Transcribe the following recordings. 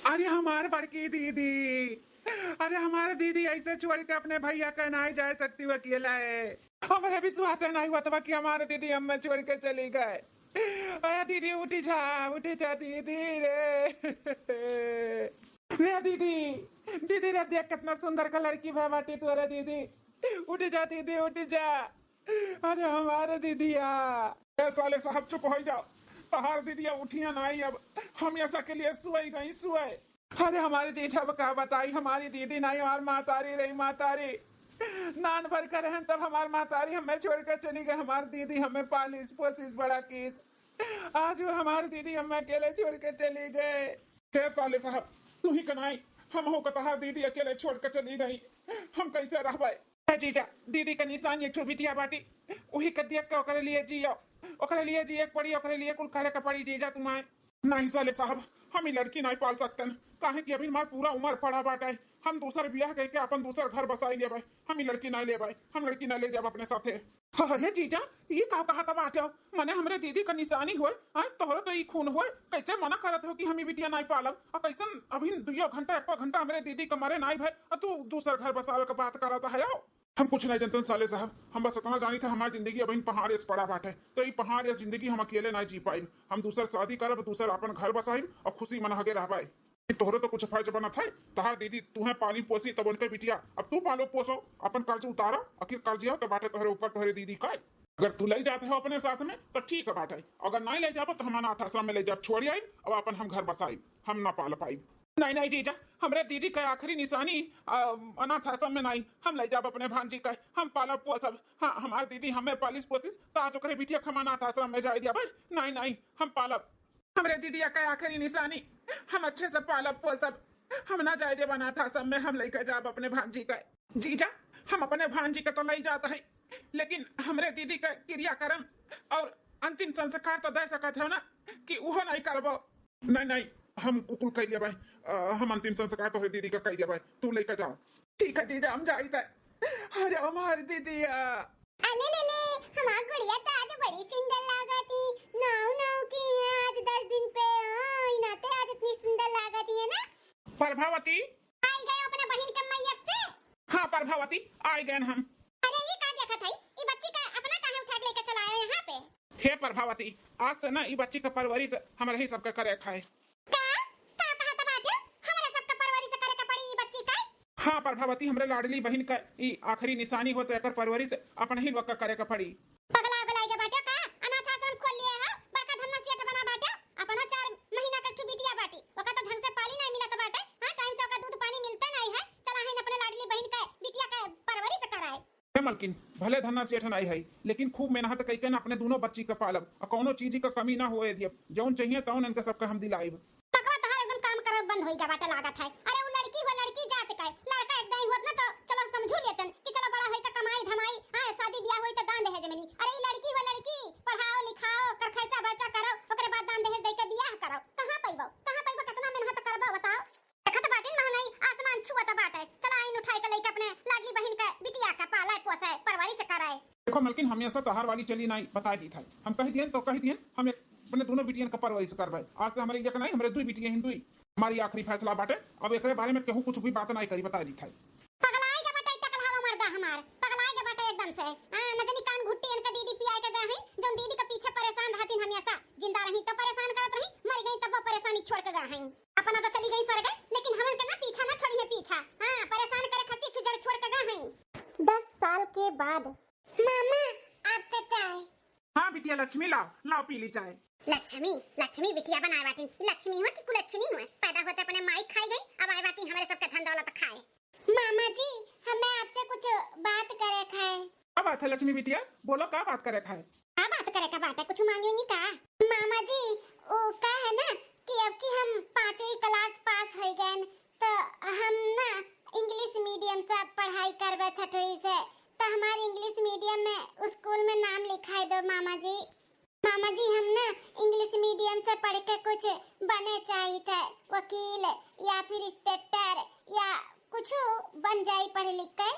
अरे हमारे बड़की दीदी, अरे हमारे दीदी ऐसे छोड़ के अपने भैया का नहीं जा सकती वो अकेला है। हमारे विश्वास नहीं हुआ था कि हमारे दीदी हमें छोड़ के चली गए। अरे दीदी उठी जा दीदी रे दीदी, दीदी रे देख कितना सुंदर का लड़की है बाटी तू। अरे दीदी उठी जा दीदी उठी जा। अरे हमारे दीदिया। साले साहब चुप हो जाओ। तहार दीदिया उठिया नहीं अब हम ऐसा के लिए सुई गई सुई। अरे हमारी जीजा का बताई हमारी दीदी नहीं हमारी मातारी रही मातारी। नान भर कर हैं तब हमारी मातारी हमें छोड़कर चली गई। हमारी दीदी हमें पालिस पोसिस बड़ा कीस। आज वो हमारी दीदी हमें अकेले छोड़ के चली गए। हे साले साहब तू ही कनाई हम हो कहा दीदी अकेले छोड़कर चली गई हम कैसे रह पाए। जीजा दीदी का निशान एक बिटिया बाटी वही कर दिया के ओकरे लिए जियो ओकरे लिए जिए पड़ी ओकरे लिए कुल करे का पड़ी जीजा तुम्हारे। नहीं साले साहब हम ही लड़की नहीं पाल सकते काहे कि अभी हमार पूरा उम्र पड़ा बाटे। हम दूसर ब्याह कह के अपन दूसर घर बसाई ले भाई। हम ही लड़की नहीं ले भाई हम लड़की नहीं ले जाब अपने साथे। अरे जीजा ये का कहा था बाटे मने हमरे दीदी का निशानी हुए आए तोहरो तो ई खून हुए कैसे मना करत हो कि हम ही बिटिया नहीं पालब और कैसन अभी 2 घंटा 1 घंटा हमरे दीदी का मरे नहीं भाई और तू दूसर घर बसावे का बात करता है। हम कुछ नहीं जानते साले साहब हम बस इतना जानी था हमारी जिंदगी अभी पहाड़ इस पड़ा बाटे तो ये पहाड़ इस जिंदगी हम अकेले नहीं जी पाई। हम दूसर शादी करब दूसर अपन घर बसाई और खुशी मना के रह पाए। तोहरे तो कुछ फर्ज बना था तहार दीदी तुम्हें पाली पोसी तब उनके बिटिया अब तू पालो पोसो अपन कर्ज उतारो आखिर कर्जिया तो बाटे तोहरे ऊपर तोहरे दीदी का। अगर तू ले जाते हो अपने साथ में तो ठीक है बाटे अगर नहीं ले जाबो तो हम अनाथ आश्रम में ले जाब छोड़ी आई अब अपन हम घर बसाई हम ना पाल पाई। नहीं नहीं जीजा हमरे दीदी का आखिरी निशानी अनाथ आश्रम में नहीं हम ले जाब अपने भांजी का हम पालब पोसब। हाँ हमारी दीदी हमें पालिस पोसिस तो आज ओकरे बिटिया हम अनाथ आश्रम में जाए दिया भाई। नहीं नहीं हम पालब हमरे दीदी का आखिरी निशानी हम अच्छे से पालब पोसब। हम ना जाए देव अनाथ आश्रम में हम लेकर जाब अपने भांजी का। जीजा हम अपने भांजी का तो ले जाता है लेकिन हमरे दीदी का क्रियाक्रम और अंतिम संस्कार तो दे सकते हो ना कि वो नहीं करबो। नहीं नहीं हम कुल कह दिया भाई हम अंतिम संस्कार तो दीदी का कह दिया भाई तू लेकर जाओ। ठीक है जीजा हम जाते। अरे हमारी दीदी अले ले ले हमार गुड़िया तो आज बड़ी सुंदर लागती नाव नाव की है आज 10 दिन पे। हां इनाते आज इतनी सुंदर लागती है ना। प्रभावती आई गए अपने बहन के मैयत से। हाँ प्रभावती आए गए हम। अरे ये का देखत है ये बच्ची का अपना काहे उठा के लेके चला आए यहाँ पे। हे प्रभावती आज से ना ये बच्ची का परवरिश हमारे ही सबका करे खाए। हाँ प्रभावती हमरे लाडली बहन का ई आखिरी निशानी हो तो एकर परवरिश अपन ही लोग का करे का पड़ी। पगला गलाई के बाटे का अनाथ आश्रम खोल लिया है बड़का धन्ना सेठ बना बाटे अपना 4 महीना का बिटिया बाटी ओका तो ढंग से पाली नहीं मिलत बाटे। हां टाइम से ओका दूध पानी मिलता नहीं है चला है अपने लाडली बहन का बिटिया का परवरिश कराए। हे मलकिन भले धन्ना सेठ नहीं है लेकिन खूब मेहनत करके ना अपने दोनों बच्ची का पालब और कोनो चीज का कमी ना होए दिए जौन चाहिए तौन इनका सबका हम दिलाइब। पकवा तहार एकदम काम करब बंद होई गया बाटे लागत है। अरे वो लड़की जात का लड़का एकदम ही होत ना तो चलो समझू लेतन कि चलो बड़ा होई त कमाई धमाई हां शादी ब्याह होई त दान दहेज मिली। अरे ये लड़की पढ़ाओ लिखाओ कर खर्चा बर्चा करो ओकरे बाद दान दहेज दे के ब्याह करो कहां पैबो कितना मेहनत करबो बताओ। देखत बाटे महंगाई आसमान छुअत बाटे चला इन उठाई के लेके अपने लाडली बहन का बिटिया का पाले पोसे परवरिश कराए। देखो मलकिन हम ऐसा तहार वाली चली नहीं बता दी था हम कह दिए तो कह दिए हम अपने दोनों बिटियन का परवरिश करबे। आज से हमारी एक नहीं हमारे 2 बिटिया हिंदुई हमारी आखिरी फैसला बाटे अब एकरे बारे में केहू कुछ भी बात नहीं करी बता दी था। पगलाई के बाटे टकल हवा मर्दा हमार पगलाई के बाटे एकदम से न जानी कान घुट्टी इनका दीदी पियाए के गए जोन दीदी के पीछे परेशान रहती हमेशा जिंदा रही तो परेशान करत रही मर गई तब वो परेशानी छोड़ के गए अपना तो चली गई स्वर्ग लेकिन हमन के ना पीछा ना छोड़ी है पीछा। हां परेशान करे खातिर फिर जड़ छोड़ के गए 10 साल के बाद। मामा आपका चाय। हाँ बिटिया लक्ष्मी लाओ पी ली चाय। लक्ष्मी बिटिया बनाए बाटी लक्ष्मी हुआ कि कुलच्छनी हुआ पैदा होते अपने माई खाई गई अब आए बाटी हमारे सबका धन दौलत खाए। मामा जी हमें आपसे कुछ बात करे खाए। क्या बात है लक्ष्मी बिटिया बोलो क्या बात करे खाए। क्या बात करे का बात है कुछ मांगियो नहीं का। मामा जी वो का है ना कि अब कि हम 5वीं क्लास पास हो गए तो हम ना इंग्लिश मीडियम से पढ़ाई करबे 6वीं से तो हमारे इंग्लिश मीडियम में स्कूल में नाम लिखाई दो मामा जी। मामा जी हम ना इंग्लिश मीडियम से पढ़ के कुछ बने चाहिए थे वकील या फिर इंस्पेक्टर या कुछ बन जाए पढ़ लिख के।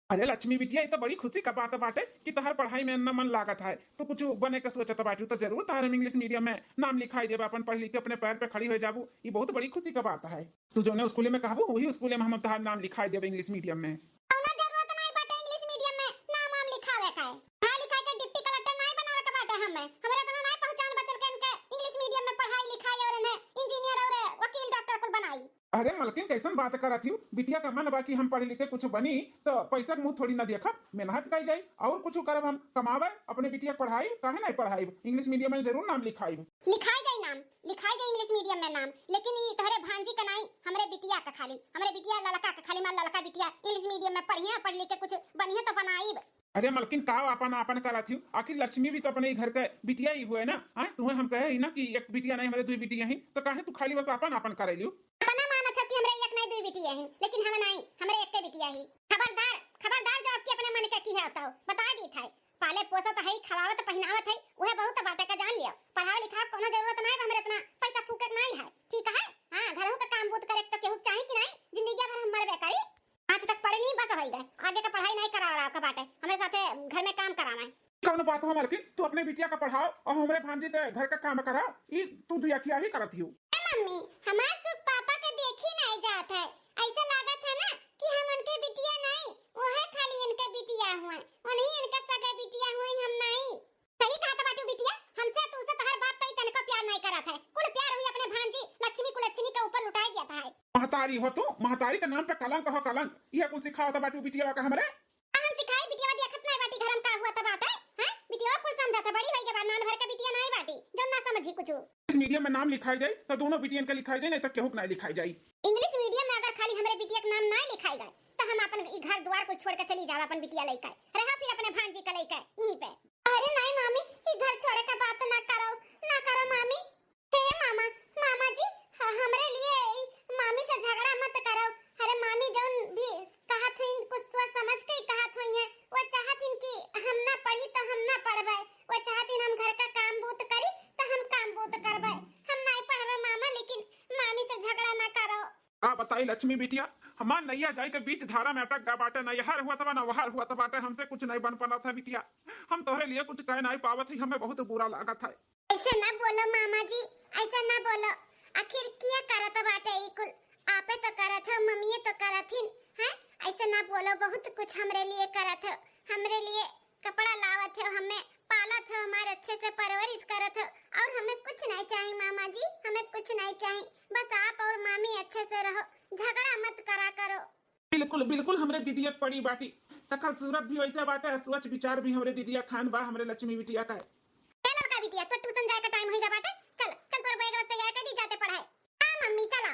अरे लक्ष्मी बिटिया, ये तो बड़ी खुशी का बात बाटे कि तहर पढ़ाई में न मन लागत है तो कुछ बने का सोचत बाटू तो जरूर तहर हम इंग्लिश मीडियम में नाम लिखाई देबा, अपन पढ़ लिख के अपने पैर पे खड़ी हो जाबू। ये बहुत बड़ी खुशी का बात है। तू जो स्कूल में कहबू वही स्कूल में हम तहर नाम लिखाई देबे इंग्लिश मीडियम में। कौनो जरूरत नहीं बाटे इंग्लिश मीडियम में नाम वाम लिखावे का है। पढ़ा लिखा के डिप्टी कलेक्टर नहीं बनावे का बाटे हमें। हमरा तना नहीं पहचान बचल के इनके इंग्लिश मीडियम में पढ़ाई लिखाई और इन्हें इंजीनियर और वकील डॉक्टर कुल बनाई। अरे मलकिन कैसन बात करत हूँ, बिटिया का मन बा कि हम पढ़ लिख के कुछ बनी तो पैसा के मुंह थोड़ी ना देखब, मेहनत कई जाई और कुछ करब, हम कमावे अपने बिटिया पढ़ाई काहे नहीं पढ़ाई, इंग्लिश मीडियम में जरूर नाम लिखाई। लिखाई जाई नाम, लिखाई जाई इंग्लिश मीडियम में नाम, लेकिन ई तोहरे भांजी का नहीं, हमरे बिटिया का खाली, हमरे बिटिया ललका का खाली, मां ललका बिटिया इंग्लिश मीडियम में पढ़िया, पढ़ लिख के कुछ बनिया तो बनाईब। अरे मलकिन का अपन अपन करत हूँ, आखिर लक्ष्मी भी तो अपने घर के बिटिया ही हुए ना। हाँ तुम्हें हम कहे ही ना कि एक बिटिया नहीं हमारे दो बिटिया ही, तो काहे तू खाली बस अपन अपन करे लियो। अपना मानत है कि हमरे एक नहीं दो बिटिया ही, लेकिन हम नहीं, हमरे एक के बिटिया ही। खबरदार खबरदार, जो आपके अपने मन का की है बताओ, बता दी था। पाले पोसत है, खवावत पहनावत है, वह बहुत बाटे का जान लिया। पढ़ाओ लिखाओ कोनो जरूरत नहीं, हमरे इतना पैसा फूके नहीं है, ठीक है। हां घरों का काम बूत करे तो केहू चाहिए कि नहीं, जिंदगी भर हम मरबे करी। आज तक पढ़े नहीं, बस हो गए, आगे का पढ़ाई नहीं करा रहा का बाटे, हमारे साथे घर में काम कराना है। कौन बात हो मलकिन, तू अपने बिटिया का पढ़ाओ और हमारे भांजी से घर का काम कराओ, ये तू दुया किया ही करत हूँ। मम्मी हमार सुख पापा के देखी नहीं जात है, ऐसा लागत है ना कि हम उनके बिटिया नहीं, वो है खाली इनके बिटिया हुए, उन्हीं इनका सगे बिटिया हुए, हम नहीं। सही कहा था बाटू बिटिया, हमसे तू से हर बात तो तनको प्यार नहीं करत है, कुल प्यार हुई अपने भांजी लक्ष्मी कुलच्छनी के ऊपर लुटाई जाता है। महतारी हो तू, महतारी के नाम पे कलंक हो कलंक, यह कुछ सिखाओ था बाटू बिटिया का हमरे। हम सिखाई बिटिया देखत नहीं बाटी घरम का हुआ था बात है, हां बिटिया कुल समझाता, बड़ी भाई के बाद नान भर का बिटिया नहीं बाटी, जो ना समझी कुछ। इस मीडियम में नाम लिखाई जाए तो दोनों बिटियन का लिखाई जाए, नहीं तो केहू नहीं लिखाई जाए। इंग्लिश मीडियम में अगर खाली हमरे बिटिया का नाम नहीं लिखाई गए तो हम अपन घर द्वार को छोड़ के चली जावा, अपन बिटिया लेकर रहा फिर अपने भांजी का लेकर यहीं पे। अरे नहीं मामी, ये घर छोड़े का बात ना करो मामी। हे मामा, मामा जी हमरे लिए मामी से झगड़ा मत करो। अरे मामी जौन भी कहा थी कुछ सोच समझ के कहा थी है, वो चाहती कि हम ना पढ़ी तो हम ना पढ़बे, वो चाहती हम घर का काम बूत करी तो हम काम बूत करबे, हम नहीं पढ़बे मामा, लेकिन मामी से झगड़ा ना करो। आ बताई लक्ष्मी बिटिया, हमार नैया जाए के बीच धारा में अटक गा बाटे, ना यहार हुआ था ना वहार हुआ था बाटे, हमसे कुछ नहीं बन पाना था बिटिया, हम तोहरे लिए कुछ कह नहीं पावत ही, हमें बहुत बुरा लगा था। ऐसा ना बोलो मामा जी, ऐसा ना बोलो, आखिर क्या करत बाटे ई कुल, आपे तो करत हो, मम्मी तो करत हिन, हैं? ऐसा ना बोलो, बहुत कुछ हमरे लिए करत हो, हमरे लिए कपड़ा लावत हो, हमें पालत हो, हमारे अच्छे से परवरिश करत हो, और हमें कुछ नहीं चाहिए मामा जी, हमें कुछ नहीं चाहिए, बस आप और मामी अच्छे से रहो, झगड़ा मत करा करो। बिल्कुल बिल्कुल, हमरे दीदिया पड़ी बाटी, सकल सूरत भी वैसे बाटे, सोच विचार भी हमरे दीदिया खान बा, हमरे लक्ष्मी बिटिया का। चलो का बिटिया, तो ट्यूशन जाए का टाइम होइगा बाटे, चल चल तोर बैग तैयार कर दी, जाते पढ़ाए। हां मम्मी चला।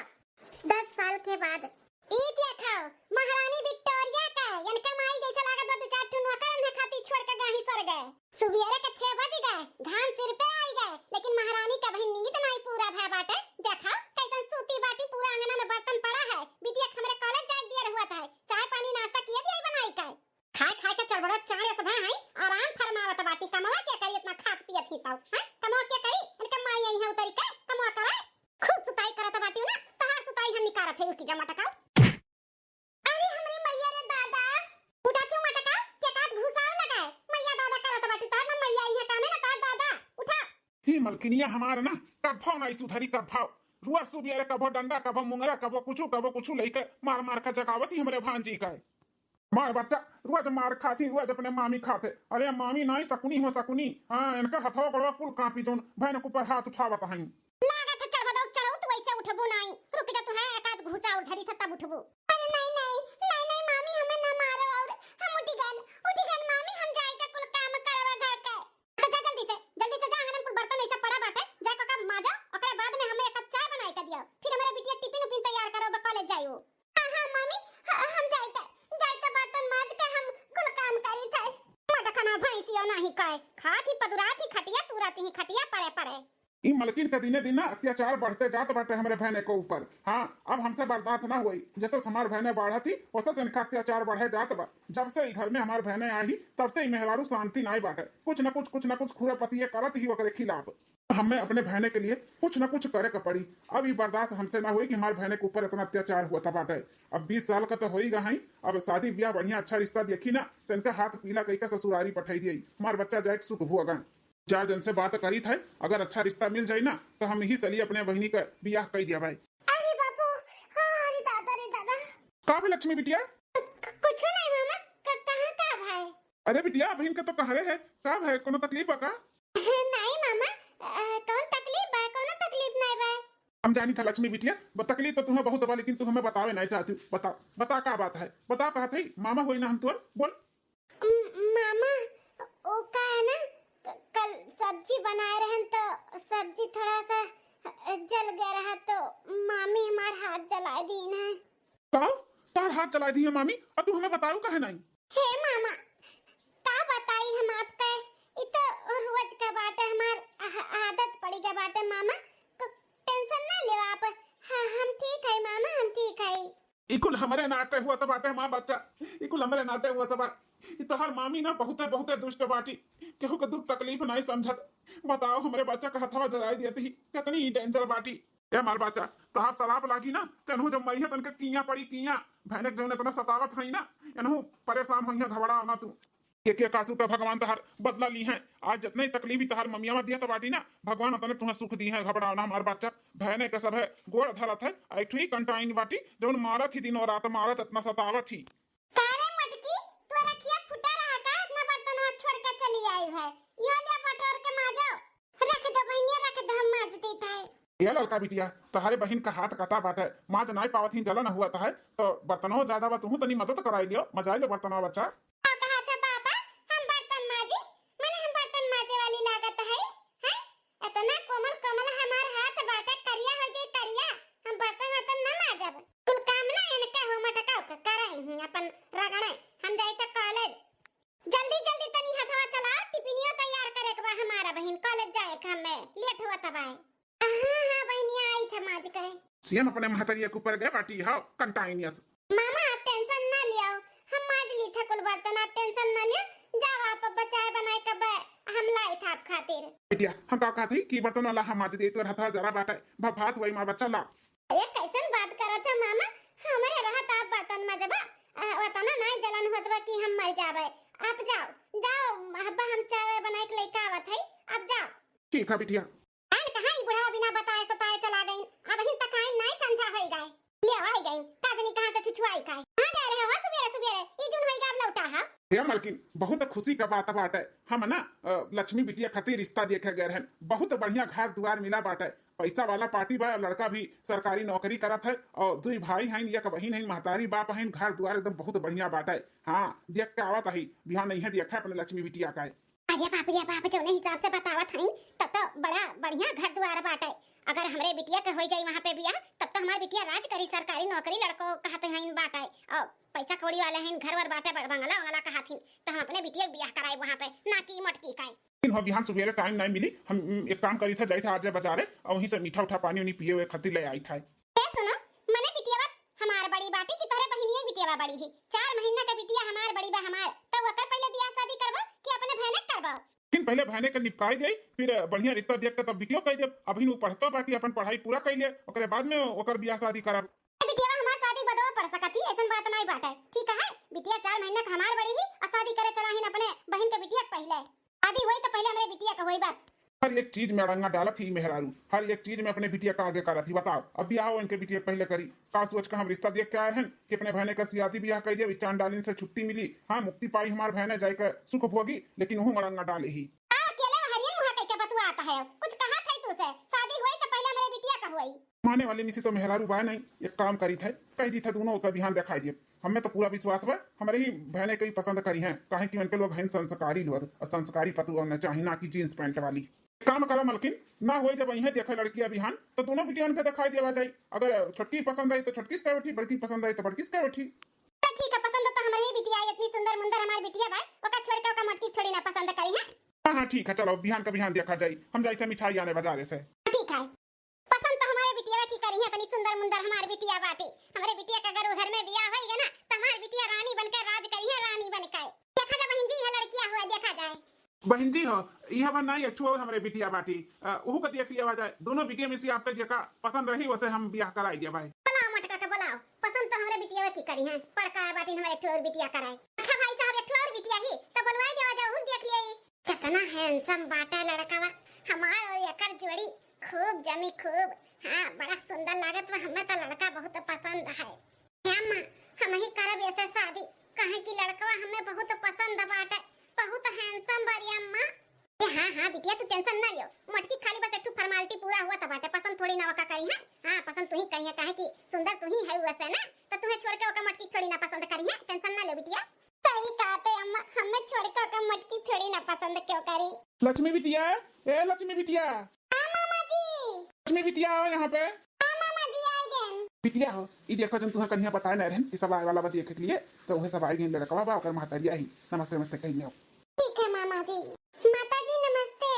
10 साल के बाद ई देखो महारानी विक्टोरिया का इनका माई जैसा लागत बा, दो चार ठुन नौकर ने खाती छोड़ के गाही सर गए, सुबेरे के 6 बज गए, घाम सिर पे आई गए, लेकिन महारानी का बहन नींद नहीं पूरा भय बाटे, देखा कैसन सूती बाटी, पूरा अंगना में बर्तन पड़ा है, बिटिया हमरे कॉलेज जाए दिया हुआ था, चाय पानी नाश्ता किए दिया बनाई का, खाए के चल बड़ा चाय सब है, आराम फरमावत बाटी, कमावा क्या करी इतना खात पियत ही ताऊ, हैं कमावा क्या करी, इनका माई यही है उतरी का कमावा करे, खूब सुताई करत बाटी ना, तहार सुताई हम निकारत है, उठी जा मटका। अरे हमरे मैया रे दादा, उठा क्यों मटका, क्या काट घुसाव लगाए, मैया दादा करत बाटी, तार ना मैया यही कामे ना, तार दादा उठा। ही मलकिनिया हमार ना कभो नहीं सुधरी, कभो रुआ सुबिया कभो डंडा, कभो मुंगरा, कभो कुछ लेके मार मार का जगावत ही हमरे भांजी का। मार बच्चा रोज मार खाती, रोज अपने मामी खाते, अरे मामी नहीं सकुनी हो सकुनी, हाँ इनका हथवा पड़वा कुल कापी दोन बहन के ऊपर हाथ उठावत हैं। लागत है चढ़ बताओ चढ़ो तो वैसे उठबो नहीं, रुक जा तू है एक आध घुसा उधरी था तब उठबो। अरे नहीं मामी हमें ना मारो, और हम उठी गन मामी, हम जाई के कुल काम करवा घर के। तो जा जल्दी से जा, हम कुल बर्तन ऐसा पड़ा बाटे, जा का माजा, ओकरे बाद में हमें एक कप चाय बनाई के दियो, फिर हमारे बिटिया टिफिन उपिन तैयार करो, कॉलेज जाइयो। हां मामी हम जाई के बर्तन माज के हम कुल काम करी थे, मटका ना भैंसियो नहीं काए, खाती पदुराती खटिया तुराती ही खटिया परे ई मलकिन के दिने दिन ना अत्याचार बढ़ते जात बाटे हमारे बहने के ऊपर। हाँ, अब हमसे बर्दाश्त ना हुई। जैसे हमार बहने बढ़ा थी वैसे से इनका अत्याचार बढ़े जात बा। जब से ई घर में हमार बहने आई तब से ई मेहरारू शांति नहीं बाटे। कुछ न कुछ खुरापतिये करत ही ओकरे खिलाफ। हमें अपने बहने के लिए कुछ न कुछ करे के पड़ी। अब ये बर्दाश्त हमसे ना हुई कि हमारे बहने के ऊपर इतना अत्याचार हुआ था बाटे। अब 20 साल का तो हो ही गई। अब शादी ब्याह बढ़िया अच्छा रिश्ता देखी ना तो इनका हाथ पीला कही का ससुरारी पठाई दी। हमारे बच्चा जाए सुख भुआ जा जन से बात करी था, अगर अच्छा रिश्ता मिल जाए ना तो हम ही चलिए अपने बहनी का ब्याह कर दिया भाई। अरे बापू, अरे दादा रे दादा। का भी लक्ष्मी बिटिया? कुछ नहीं मामा, कहाँ का भाई? अरे बिटिया बहन का तो कहरे है का भाई, कोनो तकलीफ है का? नहीं मामा, कौन तकलीफ है? कोनो तकलीफ नहीं भाई। हम जानी था लक्ष्मी बिटिया, तकलीफ तो तुम्हें बहुत बा लेकिन तू हमें बतावे नहीं चाहती। बता बता का बात है, बता कहा थी मामा हुई ना हम तुअर बोल। मामा ओ का है ना, कल सब्जी बनाए रहे तो सब्जी थोड़ा सा जल गया रहा तो मामी हमार हाथ जला दी है। का तार हाथ जला दी है मामी? और तू हमें बताऊ कहे नहीं? हे मामा, का बताई हम आपका, ये तो रोज का बात है, हमार आदत पड़ी गया बात है मामा। टेंशन ना ले आप। हाँ, हम ठीक है मामा, हम ठीक है। इकुल हमारे नाते हुआ तो बाटे माँ बच्चा, इकुल हमारे नाते हुआ तो बात। तो हर मामी ना बहुते बहुते दुष्ट बाटी, केहू के दुख तकलीफ नहीं समझत। बताओ हमारे बच्चा का हथवा जलाई देती ही कितनी डेंजर बाटी। ए मार बच्चा तहार शराब लागी ना तेनहु जब मरिया तनके किया पड़ी किया भैनक जौन इतना सतावत है ना एनहु परेशान होई है घबरा ना तू। एक एक आंसू पे भगवान तहार बदला ली है। आज जितनी तकलीफ तहार ममिया में दिया तो बाटी ना भगवान उतने तुम्हें सुख दी है। घबरा ना हमार बच्चा, बहने के सब है गोड़ धरत है ऐठी कंटाइन बाटी जौन मारत ही दिनों रात मारत इतना सतावत ही। कारे मटकी, तोरा किया फुटा रहा का? इतना बर्तनवा छोड़ के चली आई है। यो ले पटोर के माजो, रख दो बहनिया, रख दो, हम माज देता है। ये लड़का बिटिया तहारे बहन का हाथ कटा बाटे, माज नाई पावत ही जलन हुआ है तो बर्तनों ज्यादा बा तू तनी मदद कराई लियो, मजाई लो बर्तनों बच्चा। सीएम अपने महतरिया के ऊपर गए बाटी हां कंटाइनियस। मामा आप टेंशन ना लियो, हम माज ली था कुल बर्तन, आप टेंशन ना लियो। जाओ आप बचाए बनाए कब हम लाई था आप खातिर। बिटिया हम का कहत ही कि बर्तन वाला हम माज दे तो हथा जरा बाटे भात वही मार बच्चा ला। अरे कैसन बात करत है मामा, हमरे रहत आप बर्तन मजबा वतना नहीं जलन होतबा कि हम मर जावे। आप जाओ जाओ अब्बा, हम चाय बनाए के लेके आवत है, आप जाओ। ठीक है बिटिया। आन कहां ई बुढ़ा बिना बताए सताए चला गई, अब ही तक आई नहीं समझा होई गए। ले आई गई काजनी कहां से छुछुआई खाए। हां जा रहे हो सुबेरे सुबेरे, ई जुन होई गाब लौटा हा। हे मालकिन बहुत खुशी का बात बाटे, हम ना लक्ष्मी बिटिया खातिर रिश्ता देखे गए हैं। बहुत बढ़िया घर द्वार मिला बाटे, पैसा वाला पार्टी बा, लड़का भी सरकारी नौकरी करत है और दुई भाई हैं, एक बहन है, महतारी बाप हैं, घर द्वार एकदम बहुत बढ़िया बाटे। हाँ देख के आवत ही बिहान नहीं है देखा अपने लक्ष्मी बिटिया का। अरे बाप जौने हिसाब से बतावत हईं तब तो बड़ा बढ़िया घर द्वार बाटे। अगर हमरे बिटिया के हो जाई वहां पे बियाह तब तो हमार बिटिया राज करी, सरकारी नौकरी लड़को कहते हैं बाटे और पैसा कौड़ी वाले हैं, घर वर बाटे, बंगला वंगला कहथिन तो हम अपने बिटिया बियाह कराई वहां पे, ना की मटकी का। हो बिहान सुबह टाइम नहीं मिली, हम एक काम करी था जाई था आज बाजारे और वहीं से मीठा उठा पानी उनी पिए हुए खातिर ले आई था। ए सुनो, मने बिटिया हमार बड़ी बाटी की तोरे बहिनिया बिटिया बड़ी ही, 4 महीना का बिटिया हमार बड़ी बा हमार, तो ओकर पहले बियाह शादी करबो कि अपने बहने करबो? लेकिन पहले बहने के निपकाई दे फिर बढ़िया रिश्ता देख के तब बिटियो कह दे। अभी नु पढ़तो बाटी अपन पढ़ाई पूरा कर ले ओकरे बाद में ओकर बियाह शादी करब। बिटिया हमार शादी बदो पर सकती ऐसन बात नहीं बाटे, ठीक है? बिटिया 4 महीना का हमार बड़ी ही और शादी करे चला ही अपने बहन के बिटिया पहले शादी होई तो पहले हमरे बिटिया का होई बस। हर एक चीज में अड़ंगा डालत ही मेहरारू, हर एक चीज में अपने बिटिया का आगे करत ही। बताओ अब बियाह हो इनके बिटिया पहले करी का सोच का हम रिश्ता देख के आए हैं कि अपने बहने का शादी बियाह कर दिया, चांद डालिन से छुट्टी मिली, हाँ मुक्ति पाई हमार बहने जाकर सुख भोगी, लेकिन वह अड़ंगा डाले ही। अकेले हरियन मुहा कह के बतुआ आता है, कुछ कहा था तू से शादी होई तो पहले हमरे बिटिया का होई। माने वाले निसी तो मेहरारू बा नहीं, एक काम करी थे कह दी था दोनों का ध्यान दिखाई दिए। हमें तो पूरा विश्वास बा हमारे ही बहने कई पसंद करी हैं, काहे कि उनके लोग हैं संस्कारी लोग और संस्कारी पतु और चाहे ना की जींस पैंट वाली। काम करो मलकिन ना हो जब वहीं देखे लड़कियां बिहान तो दोनों बिटिया उनके दिखाई दिया जाए। अगर छोटकी पसंद आई तो छोटकी से बैठी, बड़की पसंद आई तो बड़की से बैठी। तो ठीक है, पसंद तो हमारी बिटिया इतनी सुंदर मुंदर हमारी बिटिया बा, ओका छोड़ के ओका मटकी थोड़ी ना पसंद करी है। हाँ हाँ ठीक है, चलो बिहान का बिहान देखा जाए। हम जाए थे मिठाई आने बाजारे से। करी है तनी सुंदर मुंदर हमार बिटिया बाटी। हमरे बिटिया का अगर घर में बियाह होइगा ना त हमार बिटिया रानी बनकर राज करी है, रानी बनकर। देखा जा बहन जी ये लड़कियां हुआ देखा जाए। बहन जी हो यह बन नहीं एक और हमरे बिटिया बाटी ओहू का देख लिया जाए। दोनों बिटिया में से आपके जका पसंद रही वैसे हम ब्याह कराई दिया भाई। बुलाओ मटका के बुलाओ, पसंद तो हमरे बिटिया की करी है, पड़का बाटी हमारे एक और बिटिया कराई। अच्छा भाई साहब एक और बिटिया ही तो बुलवाई देवा जाओ, देख लिये कितना हैंडसम बाटा लड़कावा हमार और एकर जोड़ी खूब जमी खूब। हां बड़ा सुंदर लागत बा, हमें तो लड़का बहुत पसंद है। अम्मा हम ही करब ऐसे शादी, कहे कि लड़का हमें बहुत पसंद बाटे, बहुत हैंडसम बारी अम्मा। हाँ बिटिया तू टेंशन ना लियो, मटकी खाली बस एक फॉर्मेलिटी पूरा हुआ त बाटे, पसंद थोड़ी ना वका करी है। हां पसंद तू ही कही है, काहे कि सुंदर तू ही है वैसे ना, तो तुम्हें छोड़ के ओका मटकी थोड़ी ना पसंद करी है, टेंशन ना लो बिटिया। सही कहते अम्मा, हमें छोड़ के ओका मटकी थोड़ी ना पसंद क्यों करी। लक्ष्मी बिटिया, ए लक्ष्मी बिटिया। हां मामा जी। लक्ष्मी बिटिया आओ यहाँ पे। हां मामा जी आई गए। बिटिया हो ई देखो जन तुहा कन्या बताए ना रहन कि सब आए वाला बा देखे के लिए, तो वह सब आई गए लड़कवा बा ओकर महतारिया ही। नमस्ते नमस्ते कही जाओ। ठीक है मामा जी। माता जी नमस्ते।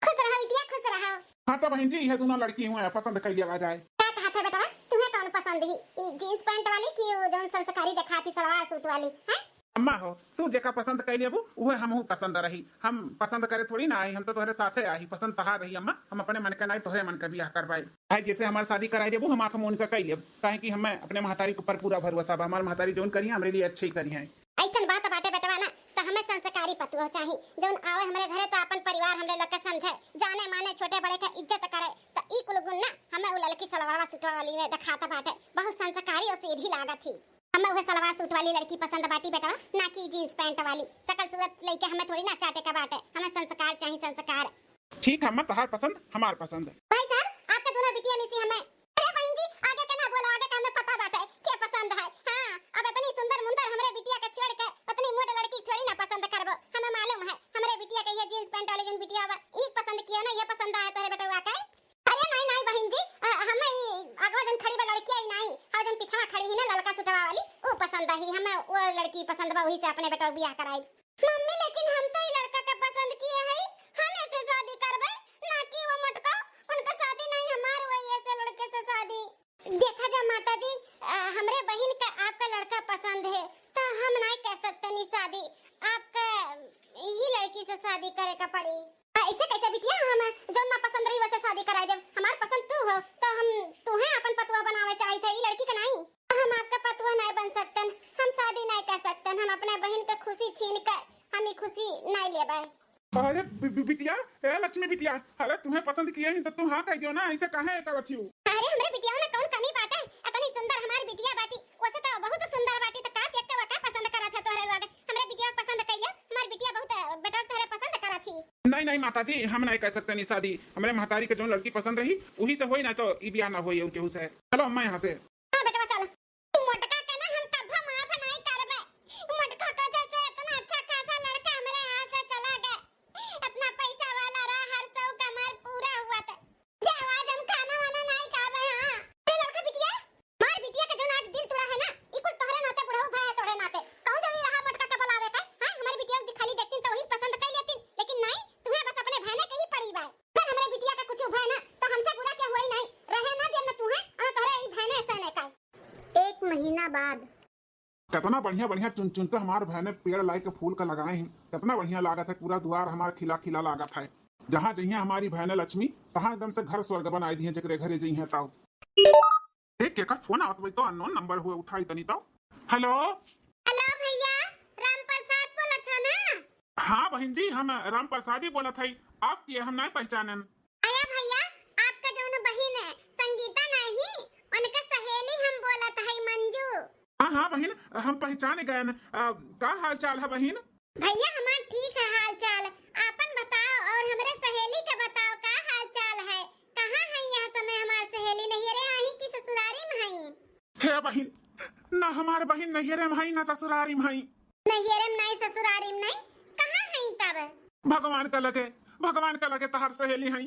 खुश रहो बिटिया खुश रहो। हाँ तो बहन जी यह दोनों लड़की हुए पसंद कर लिया जाए। क्या कहा था बेटा, तुम्हें कौन पसंद ही, जींस पैंट वाली की जो संस्कारी दिखाती सलवार सूट वाली है? अम्मा हो तू जेका पसंद कर लिया वह हमहू पसंद रही, हम पसंद करे थोड़ी ना आई, हम तो तोहरे साथे आई, पसंद तहार रही अम्मा, हम अपने मन के नहीं तोहरे मन के बियाह करवाई। भाई जैसे हमारी शादी कराई देबू हम आंख मूंद के कह लेब, काहे कि हमें अपने महतारी के ऊपर पूरा भरोसा बा, हमार महतारी जोन करी हमरे लिए अच्छी करी है। ऐसन बात बाटे बेटवा ना तो हमें संस्कारी पतुआ चाहिए, जोन आवे हमरे घरे तो अपन परिवार हमरे लोग के समझे, जाने माने छोटे बड़े का इज्जत करे, तो ई कुल गुण ना हमें उ लड़की सलवार सूट वाली में दिखाता बाटे, बहुत संस्कारी और सीधी लागत थी। हमें वह सलवार सूट वाली लड़की पसंद बाटी बेटा, ना कि जींस पैंट वाली शकल सूरत लेके हमें थोड़ी ना चाटे का बाटे, हमें संस्कार चाहिए संस्कार। ठीक है अम्मा तहार पसंद हमार पसंद। भाई साहब आपके दोनों बिटिया में से हमें, अरे बहन जी आगे का ना बोलो, आगे का हमें पता बाटे क्या पसंद है। हां अब इतनी सुंदर मुंदर हमरे बिटिया का छोड़ के इतनी मोट लड़की थोड़ी ना पसंद करबो, हमें मालूम है हमरे बिटिया के ये जींस पैंट वाली जोन बिटिया बा ई पसंद किया ना, ये पसंद आया तोरे बेटा वाकई। अरे नहीं नहीं बहन जी हमें आगवा जोन खड़ी बा लड़की आई नहीं, हां जोन पिछवा खड़ी है ना लड़का सुटवा वाली वो पसंद ही, हमें वो लड़की पसंद बा, वही से अपने बेटा बियाह कराई। मम्मी लेकिन हम तो ई लड़का का पसंद किए है, हम ऐसे शादी करबे ना कि वो मटका, उनका शादी नहीं हमार वही ऐसे लड़के से शादी। देखा जा माता जी हमरे बहन का आपका लड़का पसंद है तो हम नहीं कर सकते नहीं शादी, आपका यही लड़की से शादी करे का पड़ी। ऐसे कैसे बिटिया, हम जो ना पसंद रही वैसे शादी कराई दे, हमार पसंद तू हो तो हम तुम्हें अपन पतुआ बनावे चाहिए थे, ये लड़की का नहीं। हम आपका पतुआ नहीं बन सकते, हम शादी नहीं कर सकते, हम अपने बहन का खुशी छीन कर हम ये खुशी नहीं लेबे। अरे बिटिया ए लक्ष्मी बिटिया, अरे तुम्हें पसंद किया ही तो तुम हाँ कह दियो ना, ऐसे काहे करत हो? अरे हमरे बिटिया में कौन कमी बाटे, इतनी सुंदर हमारी बिटिया बाटी, वैसे तो बहुत सुंदर बाटी, तो का देख के वका पसंद करत है तोहरे लोग, हमरे बिटिया पसंद कइले, हमारी बिटिया बहुत बेटा तोहरे पसंद करत थी। नहीं नहीं माता जी हम नहीं कर सकते नहीं शादी, हमारे महतारी के जो लड़की पसंद रही वही से होई ना, तो ई बियाह ना होई केहू से। चलो अम्मा यहाँ से। हां बेटा चलो, मोटका का ना हम कभी माफ नहीं करबे, मोटका का जैसे इतना अच्छा खासा लड़का हमारे हाथ से चला गया, इतना पैसा वाला रहा, हर सौ कमर पूरा हुआ था, जे आज हम खाना वाना नहीं खावे। हां ये लड़का बिटिया मार बिटिया का जो आज दिल तोड़ा है ना, ई कुल तोहरे नाते बुढ़ऊ भाई है, तोहरे नाते कौन जो यहाँ मोटका का बुलावे का। हां हमारी बिटिया को खाली देखती तो वही पसंद कर लेती, लेकिन नहीं तुम्हें बस अपने भाने के ही पड़ी बात। अगर हमारे बिटिया का कुछ हुआ ना तो हमसे बुरा क्या हुआ ही नहीं, रहे ना दे ना तुम्हें और तोहरे ई भाने ऐसा नहीं का। एक महीना बाद कितना बढ़िया बढ़िया चुन चुन के हमारे बहने पेड़ लाई के फूल का लगाए हैं, कितना बढ़िया लागत है, पूरा द्वार हमारा खिला खिला लागत है। जहाँ जइया हमारी बहने लक्ष्मी तहाँ एकदम से घर स्वर्ग बनाई दी है, जकरे घरे जइया ताऊ। एक केकर फोन आवत बई तो अननोन नंबर हुए, उठाई तनी ताऊ। हेलो हेलो भैया राम प्रसाद बोला था ना? हाँ बहन जी हम राम प्रसाद ही बोला था, आप ये हम नहीं पहचानन। अरे भैया आपका जो बहन है संगीता नहीं, उनका सहेली हम बोला था मंजू। हाँ हाँ बहन हम पहचान गए न। का हाल चाल है बहन? भैया हमार ठीक है हाल चाल, आपन बताओ और हमारे सहेली का बताओ का हाल चाल है, कहाँ है यह समय हमार सहेली, नहीं रे आई की ससुरारी में है? हे बहन ना हमारे बहन नैहरे में है ना ससुरारी में है। नैहरे में नहीं ससुरारी में नहीं, कहाँ है तब? भगवान का लगे तहार सहेली है।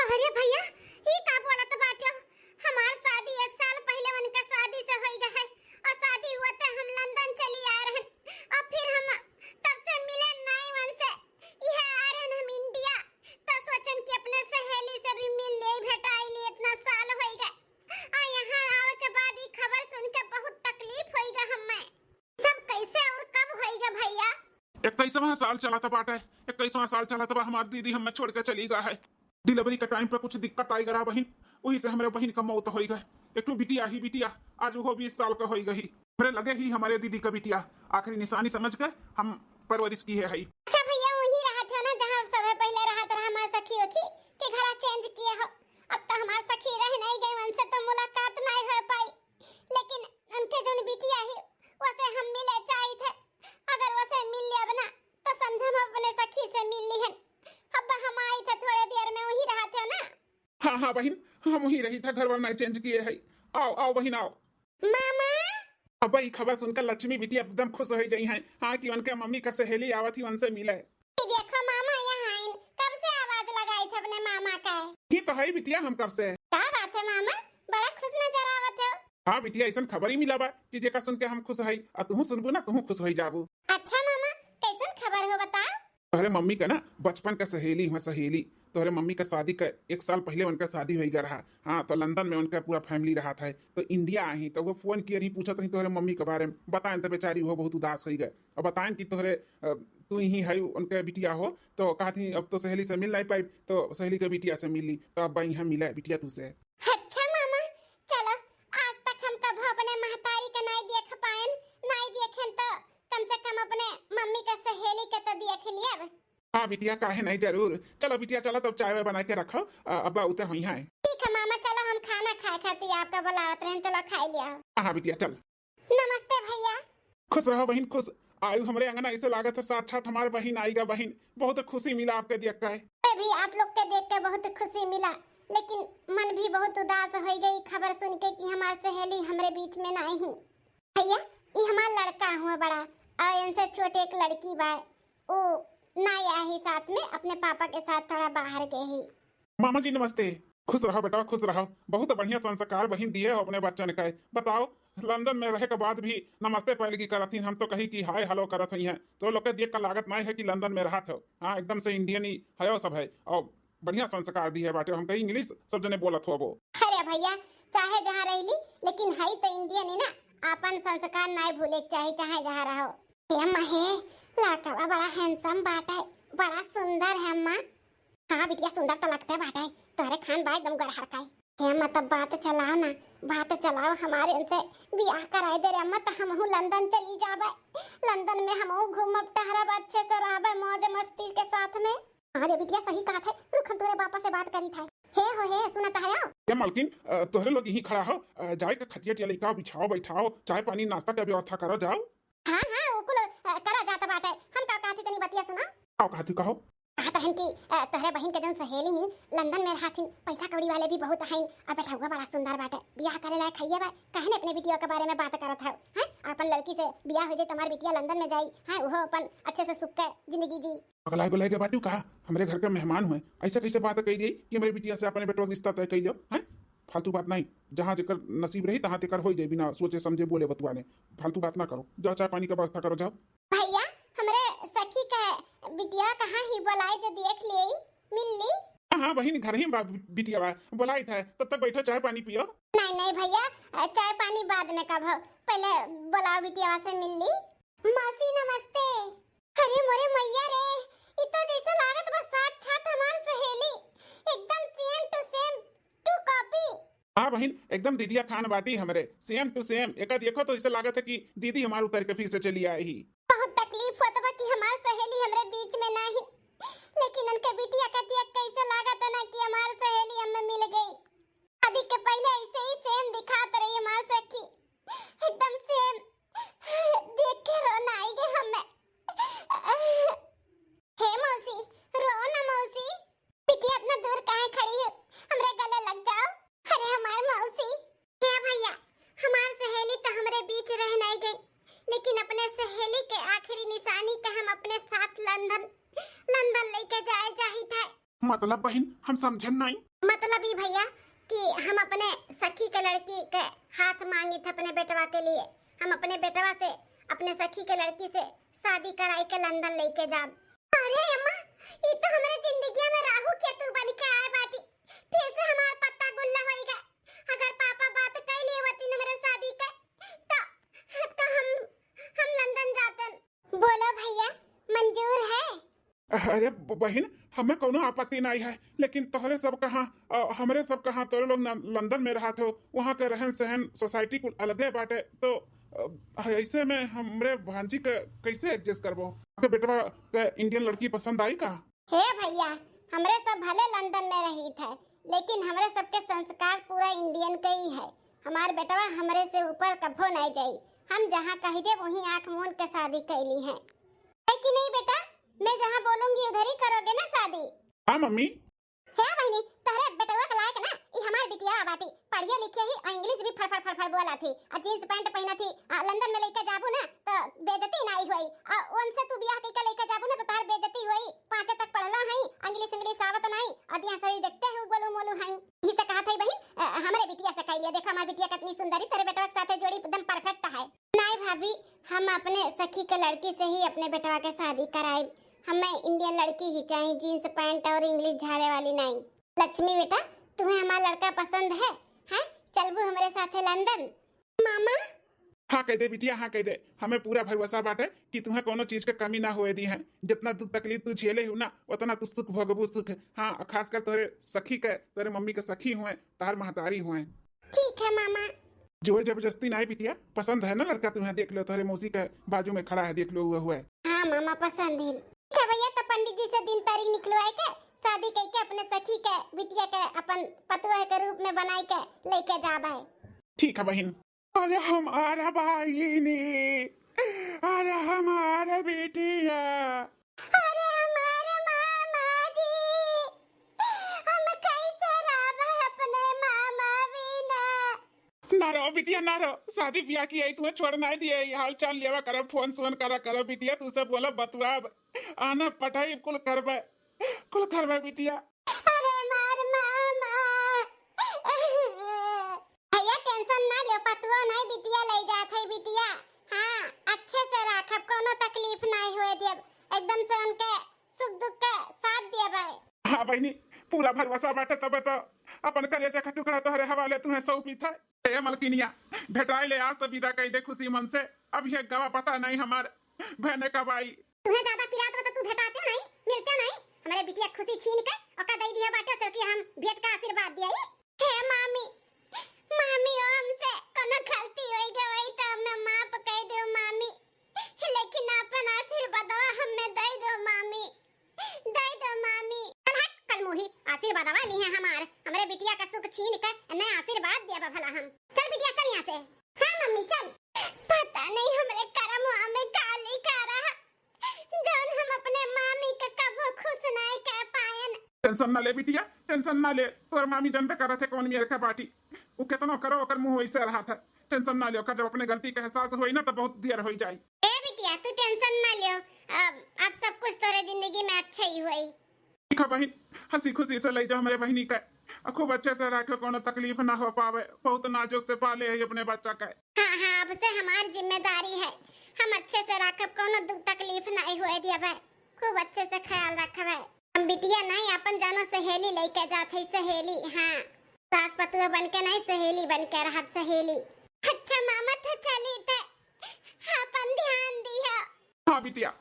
अरे भैया ये का बोला तो बाटो, हमार शादी 1 साल पहले उनका शादी से हो गया है, और शादी हुआ तो हम लंदन चली आ रहे हैं, और फिर हम तब से मिले नहीं उनसे, यह आ रहे हैं हम इंडिया, तो सोचन कि अपने सहेली से भी मिल ले भेटाई ले, इतना साल हो गए 21वां साल चला था बाटे। 21वां साल चला था, हमारी दीदी हमें छोड़ के चली गई है। डिलीवरी के टाइम पर कुछ दिक्कत आई गरा बहन, वही से हमारे बहन का मौत हो गई। एक तो बिटिया ही बिटिया आज वो 20 साल का हो गई। मेरे लगे ही हमारे दीदी का बिटिया आखिरी निशानी समझ कर हम परवरिश की है। अच्छा भैया वही रहा था ना जहाँ सब पहले रहा था हमारे सखी ओखी के घर चेंज किया हो। अब तो हमारे सखी रह नहीं गई, उनसे तो मुलाकात नहीं हो पाई, लेकिन उनके जो बिटिया है वैसे हम मिले चाहिए थे। अगर वैसे मिल लिया बना तो समझ हम अपने सखी से मिल ली है। अब हम आई थे थोड़े देर में, वही रहा था ना। हाँ हाँ बहन, हम वही रही था, घर वाला चेंज किए है। आओ आओ बहन आओ। मामा अब वही खबर सुनकर लक्ष्मी बिटिया एकदम खुश हो गई है। हाँ कि उनके मम्मी का सहेली आवा थी, उनसे मिले। देखो मामा यहाँ आइन, कब से आवाज लगाई थे अपने मामा का। ये तो है बिटिया, हम कब से। क्या बात है मामा, बड़ा खुश नजर आवत हो। हाँ बिटिया, ऐसा खबर ही मिला बा कि जेका सुन के हम खुश है, और तुम सुनबू ना तुम खुश हो जाबू। अच्छा मामा कैसन खबर हो बताओ। तोहरे मम्मी का ना बचपन का सहेली है, सहेली तोहरे मम्मी का शादी का 1 साल पहले उनका शादी हो गया रहा। हाँ तो लंदन में उनका पूरा फैमिली रहा था, तो इंडिया आई तो वो फोन किए रही, पूछत रही तोहरे मम्मी के बारे में। बताएं तो बेचारी वो बहुत उदास हो गए, और बताएं कि तोहरे तू ही है उनके बिटिया हो। तो कहती अब तो सहेली से मिल नहीं पाई, तो सहेली के बिटिया से मिली, तो अब यहाँ मिला बिटिया तुझसे। अच्छा मामा चलो, आज तक हम कभी अपने महतारी का नहीं देख पाएन, नहीं देखें तो कम से कम अपने मम्मी का सहेली का तो देख लिया। हाँ बिटिया काहे नहीं, जरूर। चलो बिटिया चलो, तब चाय बना के रखो, अब उतर हुई है। ठीक है मामा, चलो हम खाना खाए खाती आपका बुलावत रहे, चलो खा लिया। हाँ बिटिया चल। नमस्ते भैया। खुश रहो बहन, खुश। आयु हमारे अंगना ऐसे लागत है साक्षात हमारे बहन आएगा। बहन बहुत खुशी मिला आपके देख कर। भी आप लोग के देख के बहुत खुशी मिला, लेकिन मन भी बहुत उदास हो गई खबर सुन के कि हमारी सहेली हमारे बीच में नहीं है। भैया ये हमारा लड़का हुआ बड़ा, और इनसे छोटे एक लड़की बा, वो नहीं आई साथ में, अपने पापा के साथ थोड़ा बाहर गए ही। मामा जी नमस्ते। खुश रहो बेटा, खुश रहो। बहुत बढ़िया संस्कार बहन दिए हो अपने बच्चन का। बताओ लंदन में रहे के बाद भी नमस्ते पहले की करत, हम तो कही कि हाय हेलो करत हुई हैं, तो लोग के देख कर लागत नहीं है कि लंदन में रहा था। हाँ एकदम से इंडियन ही है सब है, और बढ़िया संस्कार दिए बाटे। हम कहीं इंग्लिश सब जने बोलत हो वो। अरे भैया चाहे जहाँ रही लेकिन है तो इंडियन ही ना, अपन संस्कार नहीं भूले चाहिए चाहे जहाँ रहो। हे महे लड़का बड़ा हैंडसम बाटा है, बड़ा सुंदर है अम्मा। हाँ बिटिया सुंदर तो लगता है बाटा है, तुम्हारे खान बा एकदम गड़हर का है। हे अम्मा तब बात चलाओ ना, बात चलाओ, हमारे इनसे ब्याह कराई दे रे अम्मा, तो हम लंदन चली जाबे। लंदन में हम घूमब टहरब, अच्छे से रहबे मौज मस्ती के साथ में। अरे बिटिया सही कहा था, रुक हम तोरे पापा से बात करी था। हे हो हे सुनता है क्या मालकिन, तोहरे लोग यहीं खड़ा हो, जाए के खटिया टिया लेकर बिछाओ बैठाओ, चाय पानी नाश्ता का व्यवस्था करो, जाओ। हाँ हाँ वो कुल करा जाता बात है। हम का कहती तनी बतिया सुना। आओ कहती कहो। कहता है कि तोहरे बहन के जन सहेली हिन लंदन में रहथिन, पैसा कौड़ी वाले भी बहुत हैं, और बेटा हुआ बड़ा सुंदर बाटे, ब्याह करे लायक खइए बा। कहने अपने बिटिया के बारे में बात करत है, हैं अपन लड़की से ब्याह हो जाए, तुम्हारी बिटिया लंदन में जाई, हैं वो अपन अच्छे से सुख के जिंदगी जी। अगला बुलाए के बाटू कहा हमारे घर के मेहमान हुए, ऐसे कैसे बात कही दी कि मेरी बिटिया से अपने बेटो का रिश्ता तय कर लो। हैं फालतू बात नहीं, जहाँ जेकर नसीब रही तहाँ तेकर हो जाए, बिना सोचे समझे बोले बतुआ ने। फालतू बात ना करो, जाओ चाय पानी का व्यवस्था करो, जाओ। भैया हमरे सखी का बिटिया कहाँ ही बुलाई तो देख ले मिल ली। हाँ बहन घर ही बिटिया बा, बुलाई था, तब तक बैठो चाय पानी पियो। नहीं नहीं भैया चाय पानी बाद में कब हो, पहले बुलाओ बिटिया से मिल ली। मौसी नमस्ते। अरे मोरे मैया रे, ये तो जैसा लागत बस साक्षात हमार सहेली, एकदम same to same to copy. हाँ बहन एकदम दीदिया खान बाटी हमारे, सेम टू सेम। एक देखो तो ऐसा लागत है कि दीदी हमारे उतर के फिर से चली आई ही। बहुत तकलीफ होता बा कि हमार सहेली हमरे बीच में नहीं, लेकिन उनके बिटिया कहती है कैसे लागत है ना कि हमार सहेली हमें मिल गई। शादी के पहले ऐसे ही सेम दिखात रही हमार सखी, एकदम सेम। देख के रोना आई गई हमें। हे मौसी रो ना मौसी, बिटिया इतना दूर काहे खड़ी है, हमरे गले लग जाओ। अरे हमार मौसी। हे भैया हमार सहेली तो हमरे बीच रह नहीं गई, लेकिन अपने सहेली के आखिरी निशानी का हम अपने साथ लंदन लेके जाए चाहिए था। मतलब बहन हम समझन नहीं। मतलब ही भैया कि हम अपने सखी के लड़की के हाथ मांगी थे अपने बेटवा के लिए, हम अपने बेटवा से अपने सखी के लड़की से शादी कराई के लंदन लेके जाब। अरे अम्मा ये तो हमारे जिंदगी में राहु केतु बन के आए बाटी, फिर से हमारा पत्ता गुल्ला होएगा। अगर पापा बात कर लिए होती न मेरे शादी के तो हम लंदन जातन। बोलो भैया मन अरे बहन, हमें कोनो आपत्ति नहीं है, लेकिन तोहरे सब कहाँ हमरे सब कहाँ तोरे लोग लंदन में रहा थे, वहाँ के रहन सहन सोसाइटी कुछ अलगे बाटे, तो ऐसे में हमरे भांजी के कैसे एडजस्ट करबो? आपके बेटवा के इंडियन लड़की पसंद आई का? हे भैया, हमरे सब भले लंदन में रही थे, लेकिन हमरे सबके संस्कार पूरा इंडियन के ही है। हमार बेटवा हमरे से ऊपर कभो नहीं जाई। हम जहाँ कही दे वहीं आंख मूंद के शादी कैली है कि नहीं बेटा? मैं जहाँ बोलूंगी उधर ही करोगे ना शादी? हाँ मम्मी। है बहनी, तहरे बेटवा के लायक ना ई हमार बिटिया बाटी, पढ़िए लिखे ही, इंग्लिश भी फर फर फर फर बोला थी, जींस पैंट पहना थी। लंदन में लेके जाबू ना तो बेइज्जती नहीं होई, उनसे तू बियाह कइके लेके जाबू ना तो तार बेइज्जती होई। 5 तक पढ़ला हई, इंग्लिश आवत नहीं, अदिया सही देखते हो गोलू मोलू हई। ई से कहा थई बहन, हमरे बिटिया से कह लिया, देखो हमार बिटिया कितनी सुंदरी, तेरे बेटवा के साथे जोड़ी एकदम परफेक्ट है। नहीं भाभी, हम अपने सखी के लड़की से ही अपने बेटवा के शादी कराए। हमें इंडियन लड़की ही चाहिए, जींस पैंट और इंग्लिश झाड़े वाली नहीं। लक्ष्मी बेटा, तुम्हें हमारा लड़का पसंद है? हैं? चलबू हमारे साथे लंदन? मामा हाँ कह दे बिटिया, हाँ कह दे। हमें पूरा भरोसा बाटे कि तुम्हें कोनो चीज के कमी ना होए दी है। जितना दुख तकलीफ तू झेले हो ना, उतना तू सुख भोगबू सुख। हाँ, खासकर तोरे सखी के, तोरे मम्मी के सखी हुए, तार महतारी हुए। ठीक है मामा। जोर जबरदस्ती नहीं बिटिया, पसंद है ना लड़का तुम्हें? देख लो, तोरे मौसी के बाजू में खड़ा है, देख लो हुआ है। हाँ मामा, पसंद है। ठीक है भैया, तो पंडित जी से दिन तारीख निकलवाए के शादी करके अपने सखी के बिटिया के अपन पतुआ के रूप में बनाई के लेके जाबे। ठीक है बहन। अरे हमारा भाई ने, अरे हमारा बेटिया, अरे हमारे मामा जी, हम कैसे रहबे अपने मामा बिना? ना रहो बिटिया, ना रहो। शादी ब्याह की आई, तुम्हें छोड़ नहीं दिए। हाल चाल लेवा करो, फोन सोन करो बिटिया। तू सब बोला बतुआ आना पढ़ाई कुल करबे बिटिया। अरे मार मामा, भैया टेंशन ना लो, पतुआ नहीं बिटिया ले जात है बिटिया। हाँ, अच्छे से रखब, कोनो तकलीफ नहीं होए देब, एकदम से उनके सुख दुख के साथ देबे। हाँ बहनी, पूरा भरोसा बाटे। तब तो अपन कलेजा का टुकड़ा तोहरे हवाले तुम्हें सौंपी था। ए मलकिनिया, भेटाई ले आज तो विदा कह दे खुशी मन से। अब ये गवा पता नहीं हमार बहने कब आई। तुम्हें ज्यादा पिरात हो तो तू भेटाते नहीं, मिलते नहीं। हमारे बिटिया खुशी छीन के ओका दई दिया बाटे, चल के हम भेंट का आशीर्वाद दिया। हे मामी, मामी हमसे कोनो गलती होई गई तो मैं माफ कह दो मामी, लेकिन अपन आशीर्वाद हमें दे दो मामी, दे दो मामी। कल मोही आशीर्वाद वाली है हमारे बिटिया का सुख छीन के नया आशीर्वाद दिया भला हम। चल बिटिया चल यहाँ से। हाँ मम्मी चल। पता नहीं हमरे करम में काली का रहा, जौन हम अपने मामी के कबो खुश नहीं कर पाएन। टेंशन ना ले बिटिया, टेंशन ना ले। तोर मामी जनता कर रहे थे कौन मेरे का पार्टी, वो कितना करो ओकर मुंह वैसे रहा था। टेंशन ना लियो, जब अपने गलती का एहसास होई ना तो बहुत देर हो जाए। ए बिटिया तू टेंशन ना लियो, अब सब कुछ तेरे जिंदगी में अच्छा ही होई। ठीक है बहन, हंसी खुशी से ले जाओ हमारे बहनी का, खूब अच्छे से रखे, कोनो तकलीफ ना हो पावे। बहुत नाजुक से पाले है अपने बच्चा का। हाँ हाँ, अब से हमारी जिम्मेदारी है, हम अच्छे से रखब, कोनो दुख तकलीफ नहीं होए दिया, खूब अच्छे से ख्याल रखब। हम बिटिया नहीं अपन जानो सहेली लेके जात है, सहेली। हाँ, सास पतुआ बन के नहीं, सहेली बन के रह सहेली। अच्छा मामा तो चली थे, अपन ध्यान दिया। हाँ बिटिया।